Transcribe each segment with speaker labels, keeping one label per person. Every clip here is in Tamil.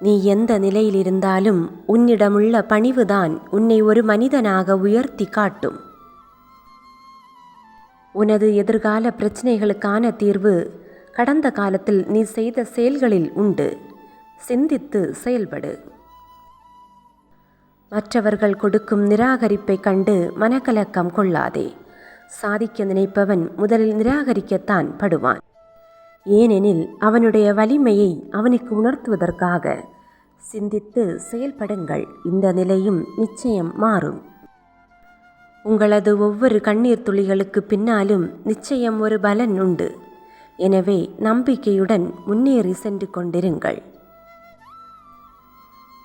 Speaker 1: நீ எந்த நிலையில் இருந்தாலும் உன்னிடமுள்ள பணிவுதான் உன்னை ஒரு மனிதனாக உயர்த்தி காட்டும். உனது எதிர்கால பிரச்சனைகளுக்கான தீர்வு கடந்த காலத்தில் நீ செய்த செயல்களில் உண்டு. சிந்தித்து செயல்படு. மற்றவர்கள் கொடுக்கும் நிராகரிப்பை கண்டு மனக்கலக்கம் கொள்ளாதே. சாதிக்க நினைப்பவன் முதலில் நிராகரிக்கத்தான் படுவான். ஏனெனில் அவனுடைய வலிமையை அவனுக்கு உணர்த்துவதற்காக. சிந்தித்து செயல்படுங்கள். இந்த நிலையும் நிச்சயம் மாறும். உங்களது ஒவ்வொரு கண்ணீர் துளிகளுக்கு பின்னாலும் நிச்சயம் ஒரு பலன் உண்டு. எனவே நம்பிக்கையுடன் முன்னேறி சென்று கொண்டிருங்கள்.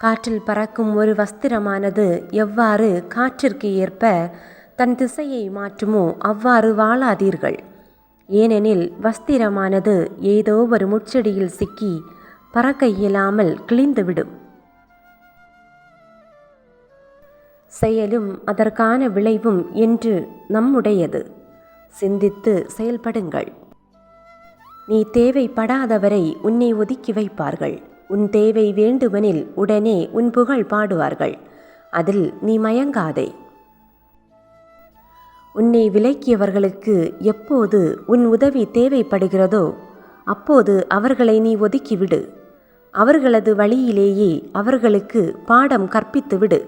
Speaker 1: காற்றில் பறக்கும் ஒரு வஸ்திரமானது எவ்வாறு காற்றிற்கு ஏற்ப தன் திசையை மாற்றுமோ அவ்வாறு வாழாதீர்கள். ஏனெனில் வஸ்திரமானது ஏதோ ஒரு முட்செடியில் சிக்கி பறக்க இயலாமல் கிழிந்துவிடும். செயலும் அதற்கான விளைவும் என்று நம்முடையது. சிந்தித்து செயல்படுங்கள். நீ தேவைப்படாதவரை உன்னை ஒதுக்கி வைப்பார்கள். உன் தேவை வேண்டுமெனில் உடனே உன் புகழ் பாடுவார்கள். அதில் நீ மயங்காதே. உன்னை விலக்கியவர்களுக்கு எப்போது உன் உதவி தேவைப்படுகிறதோ அப்போது அவர்களை நீ ஒதுக்கிவிடு. அவர்களது வழியிலேயே அவர்களுக்கு பாடம் கற்பித்துவிடு.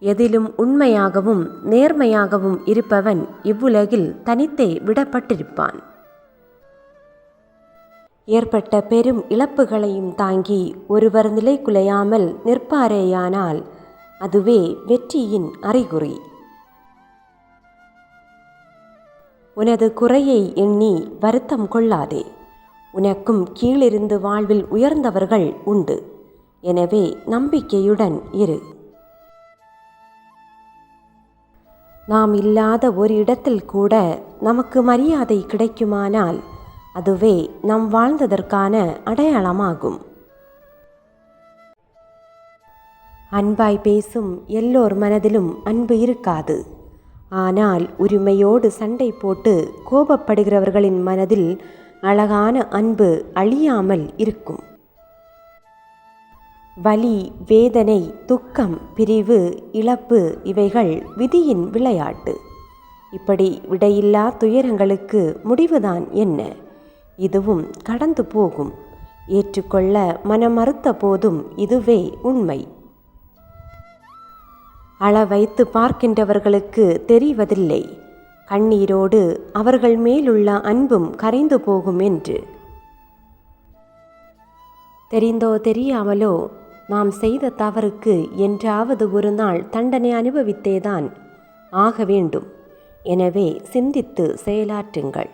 Speaker 1: எதிலும் உண்மையாகவும் நேர்மையாகவும் இருப்பவன் இவ்வுலகில் தனித்தே விடப்பட்டிருப்பான். ஏற்பட்ட பெரும் இழப்புகளையும் தாங்கி ஒருவர் நிலை குலையாமல் நிற்பாரேயானால் அதுவே வெற்றியின் அறிகுறி. உனது குறையை எண்ணி வருத்தம் கொள்ளாதே. உனக்கும் கீழிருந்து வாழ்வில் உயர்ந்தவர்கள் உண்டு. எனவே நம்பிக்கையுடன் இரு. நாம் இல்லாத ஒரு இடத்தில் கூட நமக்கு மரியாதை கிடைக்குமானால் அதுவே நாம் வாழ்ந்ததற்கான அடையாளமாகும். அன்பாய் பேசும் எல்லோர் மனதிலும் அன்பு இருக்காது. ஆனால் உரிமையோடு சண்டை போட்டு கோபப்படுகிறவர்களின் மனதில் அழகான அன்பு அழியாமல் இருக்கும். வலி, வேதனை, துக்கம், பிரிவு, இழப்பு இவைகள் விதியின் விளையாட்டு. இப்படி விடையில்லா துயரங்களுக்கு முடிவுதான் என்ன? இதுவும் கடந்து போகும். ஏற்றுக்கொள்ள மனம் மறுத்த போதும் இதுவே உண்மை. அள வைத்து பார்க்கின்றவர்களுக்கு தெரிவதில்லை கண்ணீரோடு அவர்கள் மேலுள்ள அன்பும் கரைந்து போகும் என்று. தெரிந்தோ தெரியாமலோ நாம் செய்த தவறுக்கு என்றாவது ஒரு நாள் தண்டனை அனுபவித்தேதான் ஆக வேண்டும். எனவே சிந்தித்து செயலாற்றுங்கள்.